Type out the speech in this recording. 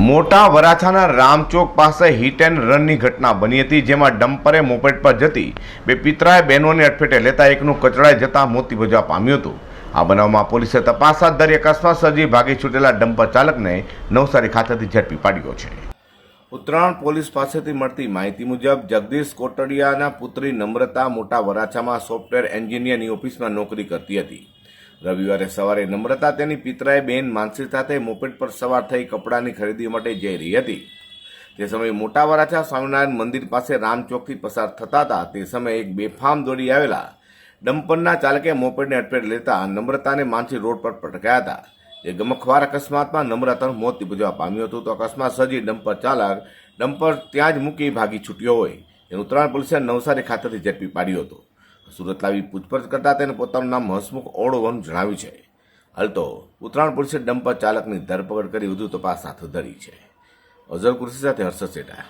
મોટા વરાછાના રામચોક પાસે hit and રનની ઘટના બની હતી, જેમાં ડમ્પરે મોપેડ પર જતી બે પિતરાએ બહેનોને અડફેટે લેતા એકનું કચડાઈ જતા મોત નિપજવા પામ્યું હતું. આ બનાવમાં પોલીસે તપાસ હાથ ધરી અકસ્માત સર્જી ભાગી છૂટેલા ડમ્પર ચાલકને નવસારી ખાતેથી ઝડપી પાડ્યો છે. ઉત્તરાયણ પોલીસ પાસેથી મળતી માહિતી મુજબ જગદીશ કોટડિયાના પુત્રી નમ્રતા મોટા વરાછામાં સોફ્ટવેર એન્જિનિયરની ઓફિસમાં નોકરી કરતી હતી. રવિવારે સવારે નમ્રતા તેની પિતરાએ બહેન માનસી સાથે મોપેડ પર સવાર થઈ કપડાની ખરીદી માટે જઈ રહી હતી. તે સમયે મોટા વરાછા સ્વામિનારાયણ મંદિર પાસે રામચોકથી પસાર થતા હતા. તે સમયે એક બેફામ દોડી આવેલા ડમ્પરના ચાલકે મોપેડને અડફેટે લેતા નમ્રતાને માનસી રોડ પર પટકાયા હતા. એ ગમખ્વાર અકસ્માતમાં નમ્રતાનું મોત નિપજવા પામ્યું હતું. તો અકસ્માત સર્જી ડમ્પર ચાલક ડમ્પર ત્યાં જ મૂકી ભાગી છૂટ્યો હોય એ ઉત્તરાયણ પોલીસે નવસારી ખાતેથી ઝડપી પાડ્યો હતો. સુરત લાવી પૂછપરછ કરતા તેને પોતાનું નામ હસમુખ ઓળ હોવાનું જણાવ્યું છે. હાલ તો ઉત્તરાયણ પોલીસે ડમ્પર ચાલકની ધરપકડ કરી વધુ તપાસ હાથ ધરી છે. અઝર કુર્સી સાથે હર્ષદ સેઠા.